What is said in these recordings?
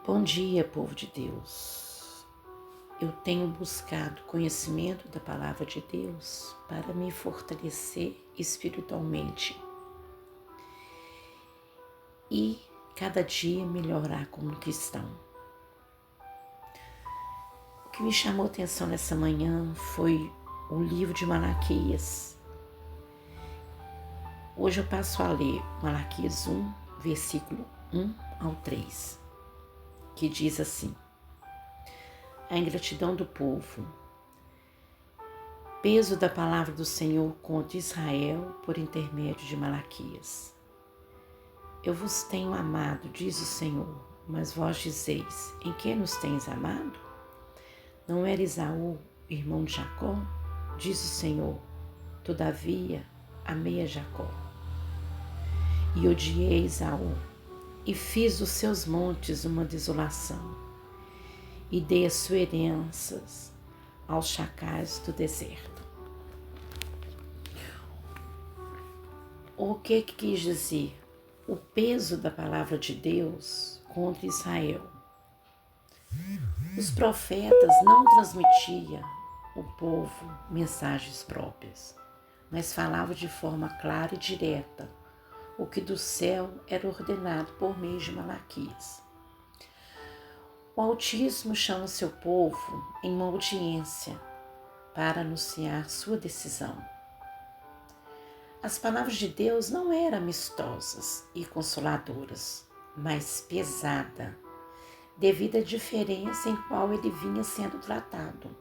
Bom dia, povo de Deus. Eu tenho buscado conhecimento da palavra de Deus para me fortalecer espiritualmente e cada dia melhorar como cristão. O que me chamou a atenção nessa manhã foi o livro de Malaquias. Hoje eu passo a ler Malaquias 1, versículo 1 ao 3, que diz assim: a ingratidão do povo. Peso da palavra do Senhor contra Israel por intermédio de Malaquias. Eu vos tenho amado, diz o Senhor, mas vós dizeis: em que nos tens amado? Não era Esaú, irmão de Jacó? Diz o Senhor: todavia amei a Jacó e odiei Esaú, e fiz dos seus montes uma desolação, e dei as suas heranças aos chacais do deserto. O que quis dizer? O peso da palavra de Deus contra Israel. Os profetas não transmitiam ao povo mensagens próprias, mas falavam de forma clara e direta o que do céu era ordenado por meio de Malaquias. O Altíssimo chama seu povo em uma audiência para anunciar sua decisão. As palavras de Deus não eram amistosas e consoladoras, mas pesadas, devido à diferença em qual ele vinha sendo tratado.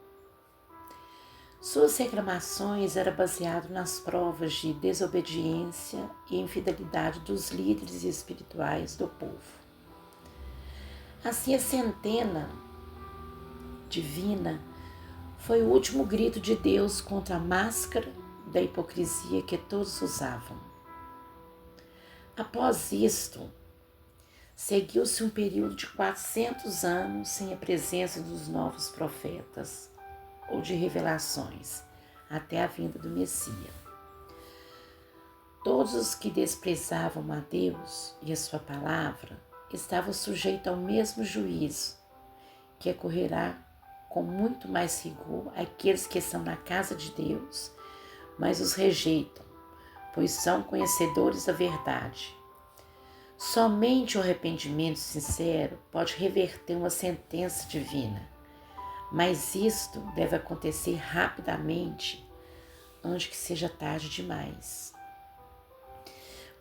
Suas reclamações eram baseadas nas provas de desobediência e infidelidade dos líderes espirituais do povo. Assim, a centena divina foi o último grito de Deus contra a máscara da hipocrisia que todos usavam. Após isto, seguiu-se um período de 400 anos sem a presença dos novos profetas ou de revelações, até a vinda do Messias. Todos os que desprezavam a Deus e a sua palavra estavam sujeitos ao mesmo juízo, que ocorrerá com muito mais rigor àqueles que estão na casa de Deus, mas os rejeitam, pois são conhecedores da verdade. Somente o arrependimento sincero pode reverter uma sentença divina, mas isto deve acontecer rapidamente, antes que seja tarde demais.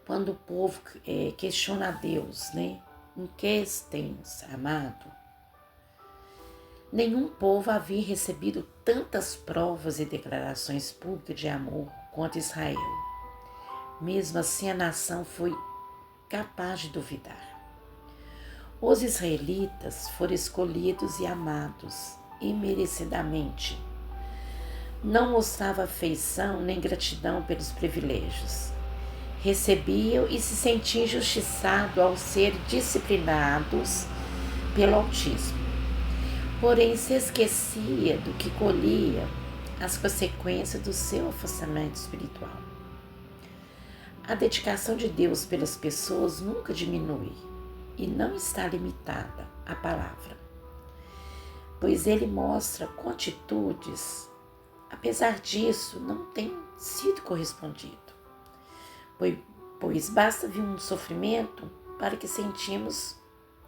Quando o povo questiona a Deus, em que tens amado? Nenhum povo havia recebido tantas provas e declarações públicas de amor quanto Israel. Mesmo assim, a nação foi capaz de duvidar. Os israelitas foram escolhidos e amados imerecidamente. Não mostrava afeição nem gratidão pelos privilégios. Recebiam e se sentiam injustiçados ao ser disciplinados pelo Altíssimo. Porém, se esquecia do que colhia as consequências do seu afastamento espiritual. A dedicação de Deus pelas pessoas nunca diminui e não está limitada à palavra, pois Ele mostra com atitudes, apesar disso, não tem sido correspondido, pois basta vir um sofrimento para que sentimos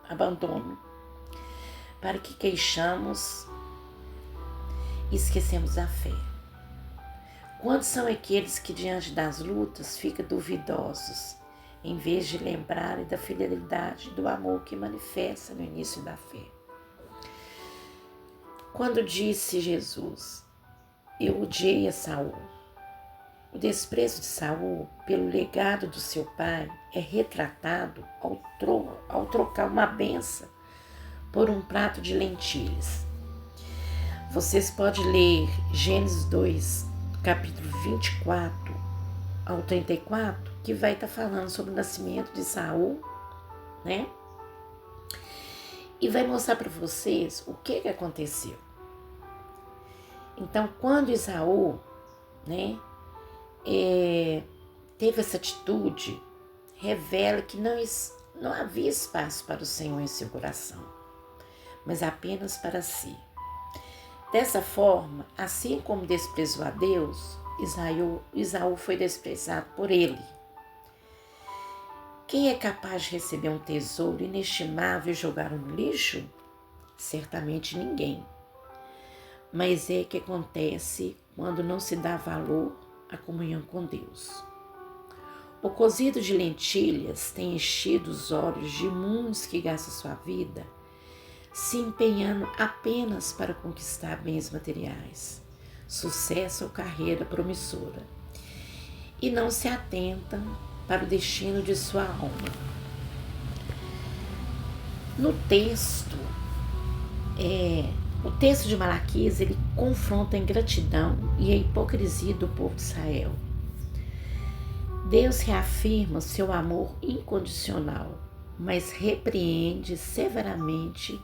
abandono, para que queixamos e esquecemos a fé. Quantos são aqueles que diante das lutas ficam duvidosos, em vez de lembrarem da fidelidade e do amor que manifesta no início da fé? Quando disse Jesus: eu odiei a Saul, o desprezo de Saul pelo legado do seu pai é retratado ao trocar uma benção por um prato de lentilhas. Vocês podem ler Gênesis 2, capítulo 24 ao 34, que vai estar falando sobre o nascimento de Saul, E vai mostrar para vocês o que aconteceu. Então, quando Esaú, teve essa atitude, revela que não havia espaço para o Senhor em seu coração. mas apenas para si. Dessa forma, assim como desprezou a Deus, Esaú foi desprezado por ele. Quem é capaz de receber um tesouro inestimável e jogá-lo no lixo? Certamente ninguém. Mas é que acontece quando não se dá valor à comunhão com Deus. O cozido de lentilhas tem enchido os olhos de muitos que gastam sua vida se empenhando apenas para conquistar bens materiais, sucesso ou carreira promissora, e não se atentam para o destino de sua alma. No texto, o texto de Malaquias, ele confronta a ingratidão e a hipocrisia do povo de Israel. Deus reafirma seu amor incondicional, mas repreende severamente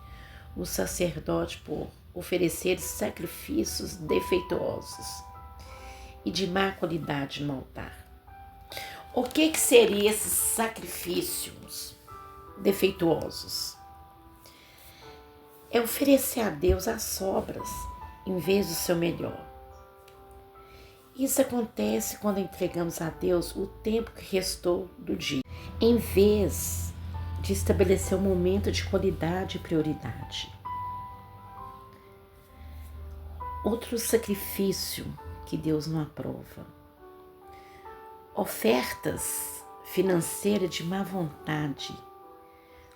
o sacerdote por oferecer sacrifícios defeituosos e de má qualidade no altar. O que seriam esses sacrifícios defeituosos? É oferecer a Deus as sobras em vez do seu melhor. Isso acontece quando entregamos a Deus o tempo que restou do dia, em vez de estabelecer um momento de qualidade e prioridade. Outro sacrifício que Deus não aprova: ofertas financeiras de má vontade,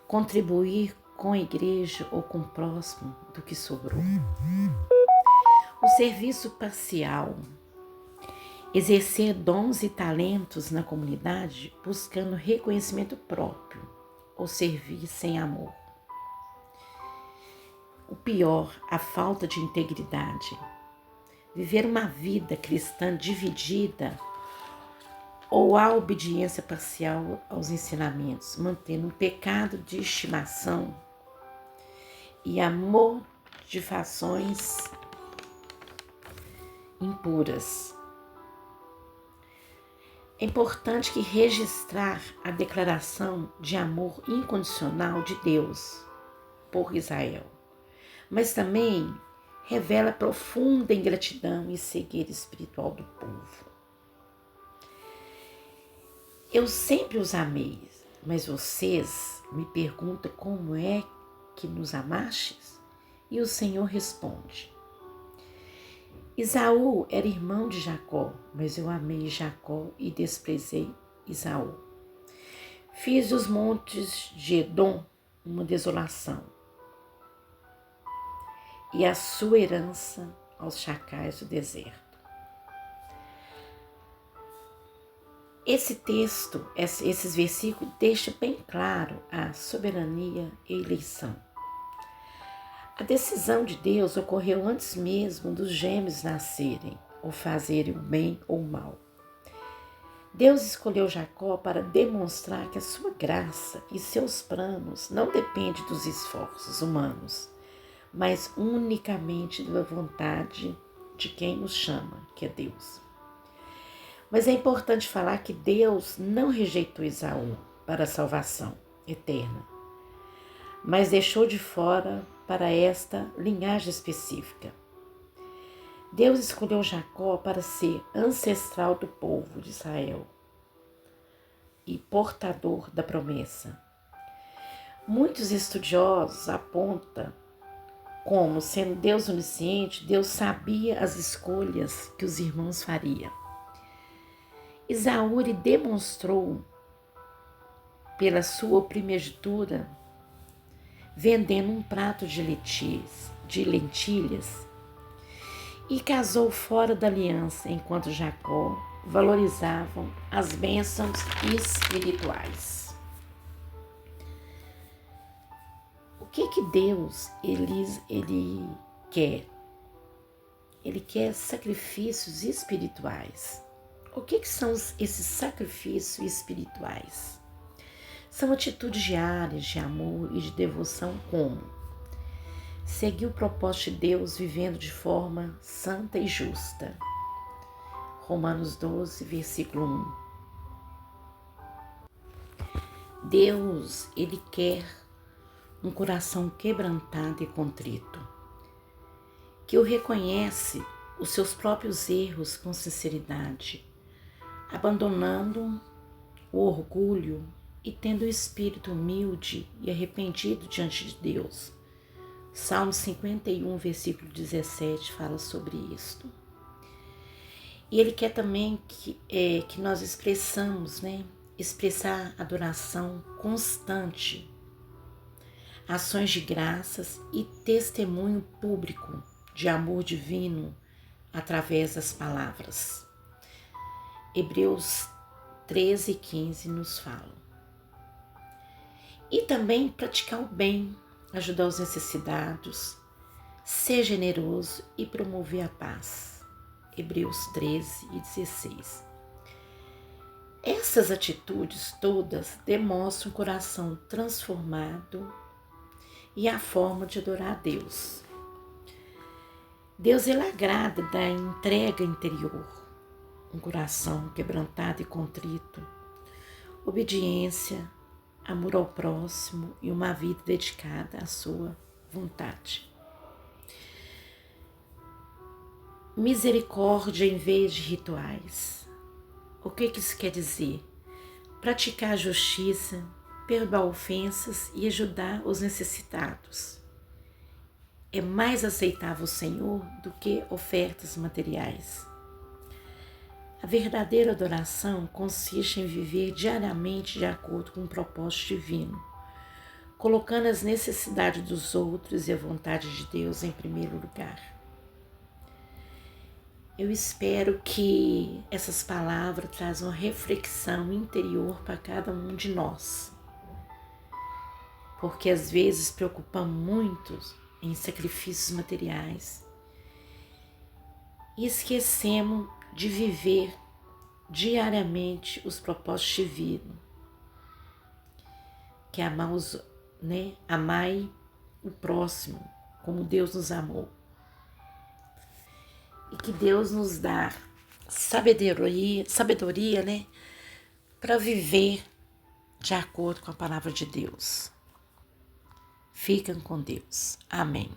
contribuir com a igreja ou com o próximo do que sobrou. O serviço parcial, exercer dons e talentos na comunidade buscando reconhecimento próprio ou servir sem amor. O pior, a falta de integridade. Viver uma vida cristã dividida ou a obediência parcial aos ensinamentos, mantendo um pecado de estimação e amor de fações impuras. É importante que registrar a declaração de amor incondicional de Deus por Israel, mas também revela profunda ingratidão e cegueira espiritual do povo. Eu sempre os amei, mas vocês me perguntam como é que nos amastes? E o Senhor responde: Esaú era irmão de Jacó, mas eu amei Jacó e desprezei Esaú. Fiz dos montes de Edom uma desolação, e a sua herança aos chacais do deserto. Esse texto, esses versículos deixam bem claro a soberania e eleição. A decisão de Deus ocorreu antes mesmo dos gêmeos nascerem, ou fazerem o bem ou o mal. Deus escolheu Jacó para demonstrar que a sua graça e seus planos não dependem dos esforços humanos, mas unicamente da vontade de quem os chama, que é Deus. Mas é importante falar que Deus não rejeitou Esaú para a salvação eterna, mas deixou de fora para esta linhagem específica. Deus escolheu Jacó para ser ancestral do povo de Israel e portador da promessa. Muitos estudiosos apontam como, sendo Deus onisciente, Deus sabia as escolhas que os irmãos fariam. Esaú demonstrou pela sua primogenitura, vendendo um prato de lentilhas, e casou fora da aliança, enquanto Jacó valorizavam as bênçãos espirituais. O que Deus ele quer? Ele quer sacrifícios espirituais. O que são esses sacrifícios espirituais? São atitudes diárias de amor e de devoção, como seguir o propósito de Deus vivendo de forma santa e justa. Romanos 12, versículo 1. Deus, ele quer um coração quebrantado e contrito, que o reconhece os seus próprios erros com sinceridade, abandonando o orgulho e tendo o espírito humilde e arrependido diante de Deus. Salmo 51, versículo 17 fala sobre isto. E ele quer também que nós expressar adoração constante, ações de graças e testemunho público de amor divino através das palavras. Hebreus 13:15 nos fala. E também praticar o bem, ajudar os necessitados, ser generoso e promover a paz. Hebreus 13:16. Essas atitudes todas demonstram um coração transformado e a forma de adorar a Deus. Deus, ele agrada da entrega interior, um coração quebrantado e contrito, obediência, amor ao próximo e uma vida dedicada à sua vontade. Misericórdia em vez de rituais. O que isso quer dizer? Praticar a justiça, perdoar ofensas e ajudar os necessitados. É mais aceitável ao Senhor do que ofertas materiais. A verdadeira adoração consiste em viver diariamente de acordo com o propósito divino, colocando as necessidades dos outros e a vontade de Deus em primeiro lugar. Eu espero que essas palavras trazam uma reflexão interior para cada um de nós, porque às vezes preocupamos muito em sacrifícios materiais e esquecemos de viver diariamente os propósitos divinos, que é amai o próximo como Deus nos amou. E que Deus nos dá sabedoria, para viver de acordo com a palavra de Deus. Fiquem com Deus. Amém.